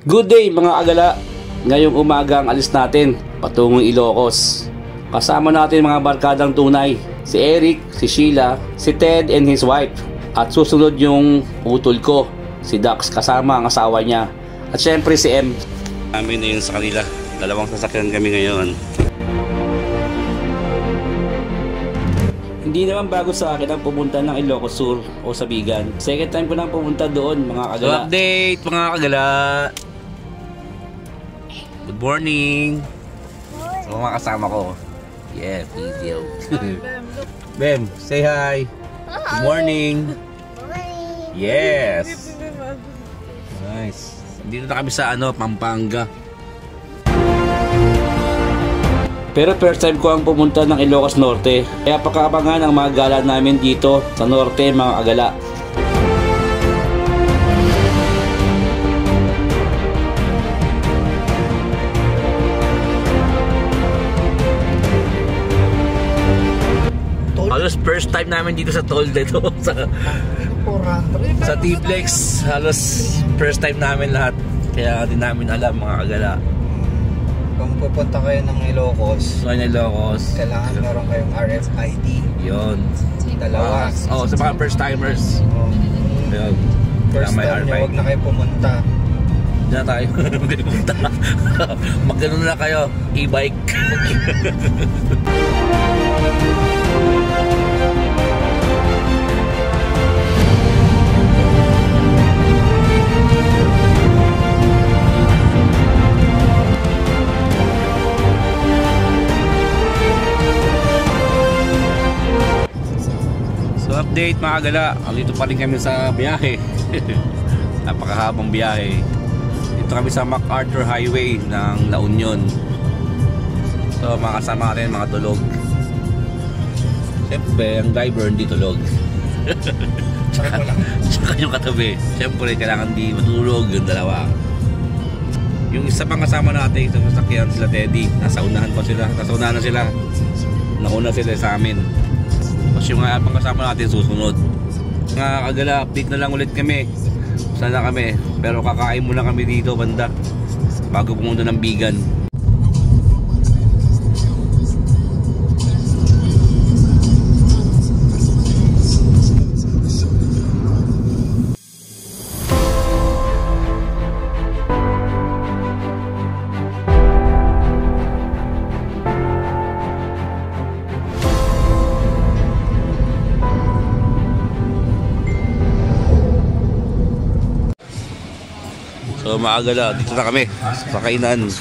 Good day mga agala. Ngayong umaga ang alis natin patungong Ilocos. Kasama natin mga barkadang tunay. Si Eric, si Sheila, si Ted and his wife. At susunod yung utol ko, si Dax kasama ang asawa niya. At syempre si M. Amin na yun sa kanila. Dalawang sasakyan kami ngayon. Hindi naman bago sa akin ang pumunta ng Ilocos Sur o Sabigan. Second time ko nang pumunta doon mga kagala. So update mga kagala. Good morning. So mga kasama ko. Yeah, video. Bem, say hi. Good morning. Yes. Nice. Dito na kami sa Pampanga. Pero first time ko ang pumunta ng Ilocos Norte, kaya pakaabangan ang mga gala namin dito sa Norte mga agala. Halos first time namin dito sa toll dito sa T-Flex. Halos first time namin lahat, kaya hindi namin alam mga agala. Kung pupunta kayo ng Ilocos, kailangan meron kayong RFID. Yun. Dalawa. Sa mga first timers. Yun. First time nyo, huwag na kayo pumunta. Hindi na tayo pumunta. Magkano na kayo, e-bike. Update mga agala, dito pa rin kami sa biyahe. Napakahabang biyahe. Dito kami sa MacArthur Highway ng La Union. So mga kasama natin mga tulog. Siyempre ang driver hindi tulog. Tsaka yung katabi. Siyempre kailangan di matulog yung dalawa. Yung isa pang kasama natin sa sasakyan sila Teddy. Nasa unahan pa sila. Nasa unahan na sila. Nauna sila sa amin. Tapos yung pang kasama natin susunod. Mga kagala, update na lang ulit kami. Sana kami. Pero kakain muna kami dito banda bago pumunta ng Bigan. So maagala, dito na kami sa kainan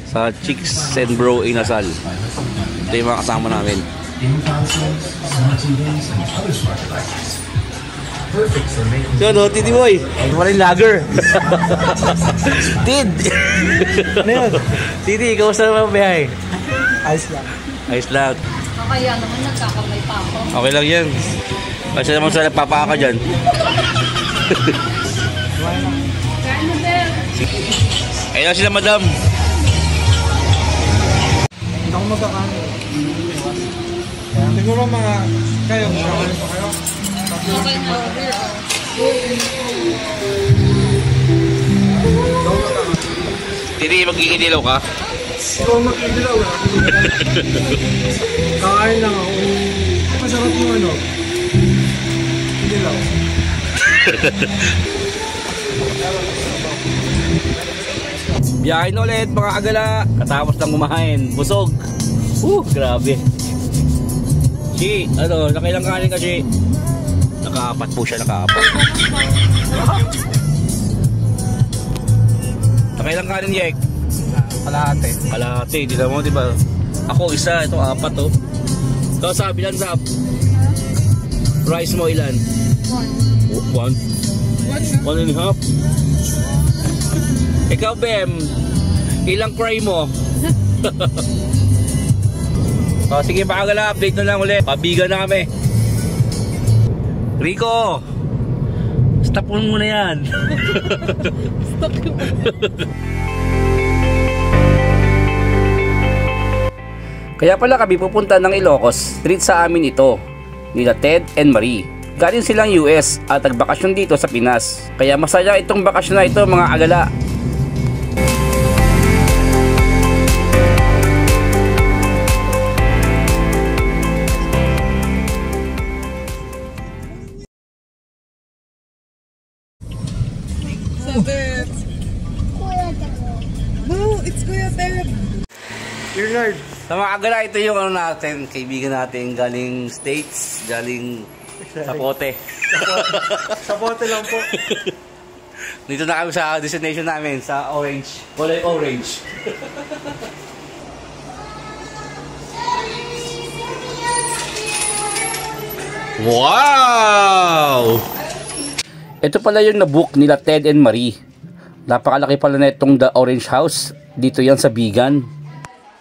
sa Chicks and Bro Inasal. Ito yung mga kasama namin. So no, Titi Boy, wala yung lager. Tid. Ano yun? Titi, kamusta naman biyahe? Ayos lang. Ayos lang. Kaya naman nagkakamay pa ako. Okay lang yan. Kasi naman sa nagpapaka dyan. Ayun na sila madam. Hindi ako magkakanin. Siguro mga kayo, magkakanin pa kayo. Okay na, beer. Titi, mag-iinilaw ka? Ikaw mag-idilaw na. Kakain lang ako. Masarap yung idilaw. Biyahe na ulit mga agala. Katapos lang kumain. Busog. Grabe. Chi, nakailang kanin ka, Chi? Nakaapat po siya, nakaapat. Nakailang kanin, Yek? Kalahati. Kalahati, di mo, di ba? Ako isa, ito apat, oh. Ito sabi lang, Zap. Rice mo ilan? One. 1.5. Ikaw, Bem, ilang cry mo? So, sige pakagala, update na lang ulit. Pabigan na kami. Rico, stop mo muna yan. Stop mo. Kaya pala kami pupunta ng Ilocos. Treat sa amin ito, nila Ted and Marie. Galing silang US at nagbakasyon dito sa Pinas. Kaya masaya itong bakasyon na ito mga agala. No, it's Kuya Ted. Your Lord. Sa mga agala, ito yung ano natin, kaibigan natin galing States, galing Sapote. Sapote lang po. Dito na kami sa destination namin, sa Orange. Kulay Orange. Wow! Ito pala yung nabook nila Ted and Marie. Napakalaki pala na itong The Orange House. Dito yan sa Bigan.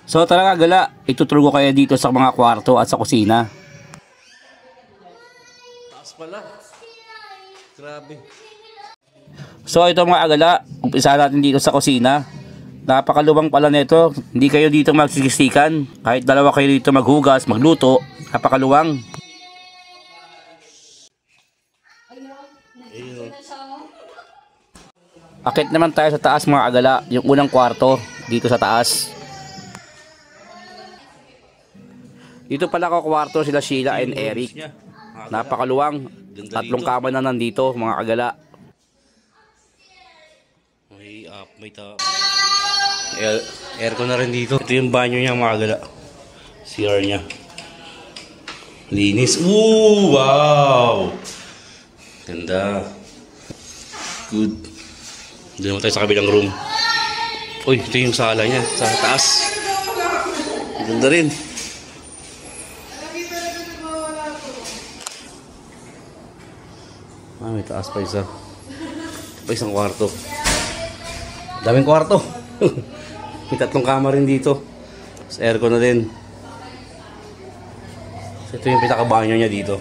So tara gala, ituturo ko kayo dito sa mga kwarto at sa kusina. Taas pala. Grabe. So ito mga agala, umpisa natin dito sa kusina. Napakaluwang pala nito. Hindi kayo dito magsisiksikan. Kahit dalawa kayo dito maghugas, magluto, napakaluwang. Akit naman tayo sa taas mga agala, yung unang kwarto dito sa taas. Dito pala ko kwarto sila Sheila and Eric. Napakaluwang. Tatlong kama na nandito mga agala. May up, may top. Aircon na rin dito. Ito yung banyo niya mga agala. CR niya. Linis. Ooh, wow! Ganda. Good. Doon naman tayo sa kabilang room. Uy, ito yung sala niya. Sa taas. Ganda rin. Ah, may taas pa isa. Ito pa isang kwarto. Daming kwarto. May tatlong kama rin dito. Sa aircon na din. So, ito yung pinakabanyo niya dito.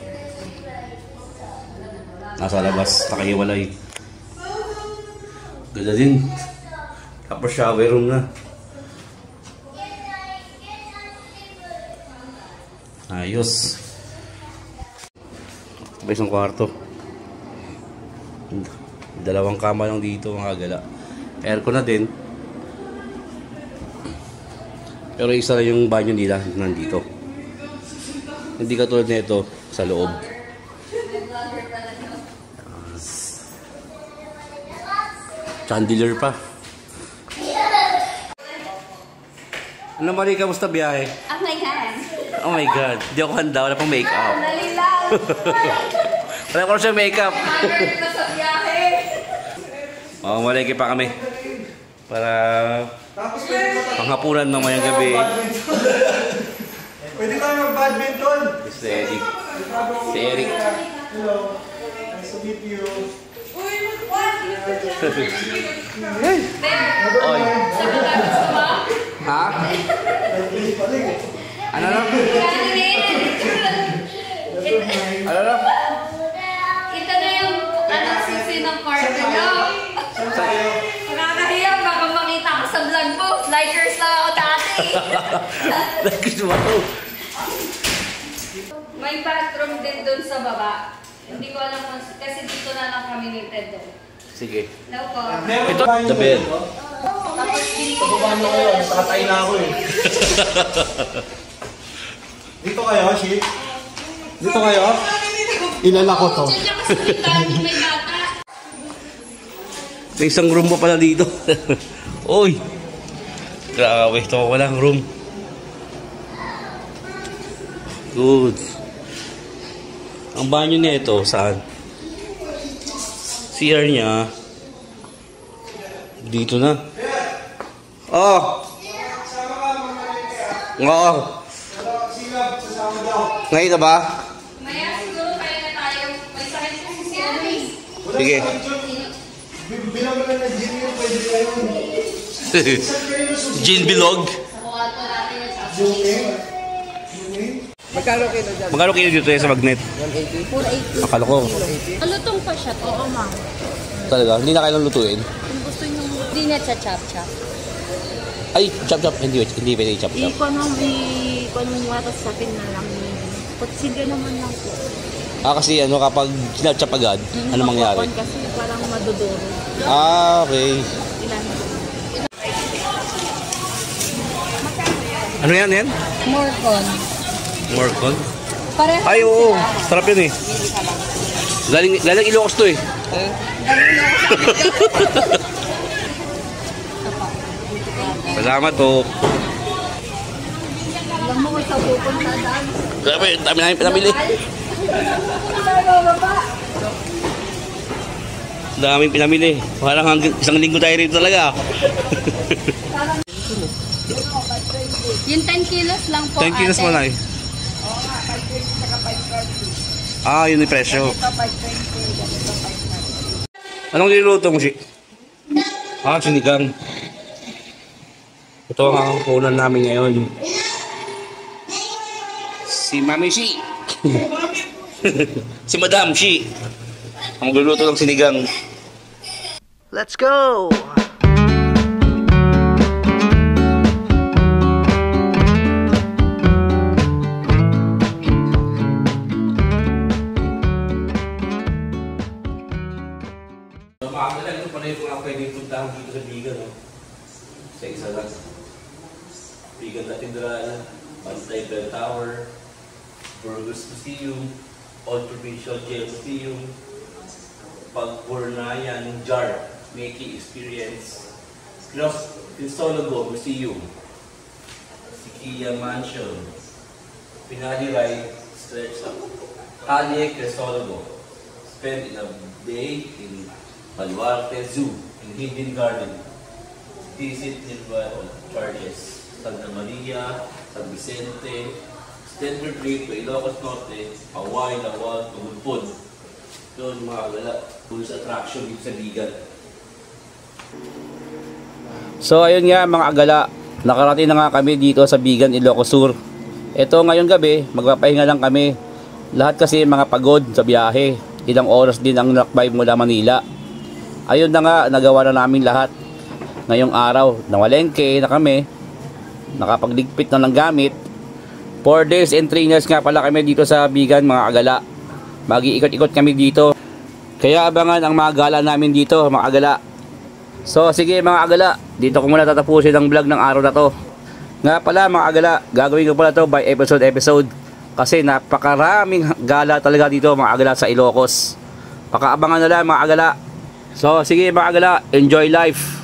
Nasa labas, nakahiwalay. Ganda din. Tapos shower room na. Ayos. Ito pa isang kwarto. Dalawang kama lang dito mga gala. Aircon na din. Pero isa lang yung banyo nila nandito. Hindi katulad nito sa loob. Chandelier pa. Ano Marie, kamusta biyahe? Oh my God. Oh my God. Di ako handa. Wala pang make-up. Dali lang. Wala ko siya make-up. Haggard na sa biyahe. Oh, maliki pa kami. Para panghapunan mamayang gabi. Pwede tayo mag-badminton. Si Eric. Si Eric. Hello. Nice to meet you. Oy. Ha? Ano lang? Ano lang? Ito na yung sisi ng kwarto nyo. Nakakahiya, baka makita ko sa vlog mo. Likers lang ako dati. Likers mo ako. May bathroom din dun sa baba. Hindi ko alam kung, kasi dito na lang kami ni Ted doon. Sige. Hello po. Ito, the bed. Tapos dito. Paano kayo? Nakatay na ako eh. Dito kayo, Shi? Dito kayo? Ilala ko to. Diyan kasi may bata. May isang room pa pala dito. Uy! Grabe, ito walang room. Good. Ang banyo niya ito, saan? CR niya. Dito na. Oh! Oo. Ngayon na ba? Maya siguro kaya na tayo. May sakit kasi si Anis. Sige. Bilang mo lang na gym yun, pwede kayo. Gin Bilog. Sa kwarto natin yung sasabihin. Magkano kilo dito sa magnet? 480. Akala ko. Malutong pa siya. Oo, ma'am. Talaga, hindi na kailang lutuin. Kung gusto nyo, di na chop-chop. Ay, chop-chop. Hindi pwede chop-chop. Iko nung watas sapin na lang. Kutsiga naman lang po. Kasi ano, kapag sinatchap agad, ano mangyari? Kasi parang maduduro. Okay. Ilan? Ano yan? More con. Morcon? Pareho Ay, oo. Sarap yun eh. Galing Ilocos to eh. Salamat po. Alam mo kung saan pupunta daan. Grabe, dami namin pinamili. Daming pinamili. Parang hanggang isang linggo tayo rito talaga. Yung 10 kilos lang po, 10 kilos mo na eh. Yun yung presyo. Anong niluto mo, si? Sinigang. Ito ang kunan namin ngayon. Si Mami Shi. Si Madam Shi. Ang luluto ng sinigang. Let's go! Makakala ito pala yung mga pwede puntahan dito sa Bigan, no? Sa isa lang. Bigan Cathedral, Bantay Bell Tower, Burgos Museum, Old Provincial Jail Museum, Pagburnayan Jar, Making Experience, Cristologo Museum, Siquia Mansion, Pinali Ride, Stretch Up, Calle Cristologo, spend in a day in Baluarte Zoo, in Hidden Garden, visit Nilwa Charges, Santa Maria, San Vicente, Stenford Creek, Ilocos Norte, Hawaii, Lawag, Tugulpod. Doon mga kagala, tourist attraction dito sa Bigan. So ayun nga mga agala, nakarating na nga kami dito sa Bigan, Ilocos Sur. Ito ngayong gabi, magpapahinga lang kami. Lahat kasi mga pagod sa biyahe. Ilang oras din ang lakbay mula Manila. Ayun na nga, nagawa na namin lahat. Ngayong araw, nawalengke na kami. Nakapagligpit na ng gamit. 4 days and 3 nights nga pala kami dito sa Bigan mga agala. Mag-iikot-ikot kami dito. Kaya abangan ang mga gala namin dito mga agala. So sige mga agala, dito ko muna tatapusin ang vlog ng araw na to. Nga pala mga agala, gagawin ko pala to by episode. Kasi napakaraming gala talaga dito mga agala sa Ilocos. Pakaabangan na lang mga agala. So sige mga agala, enjoy life.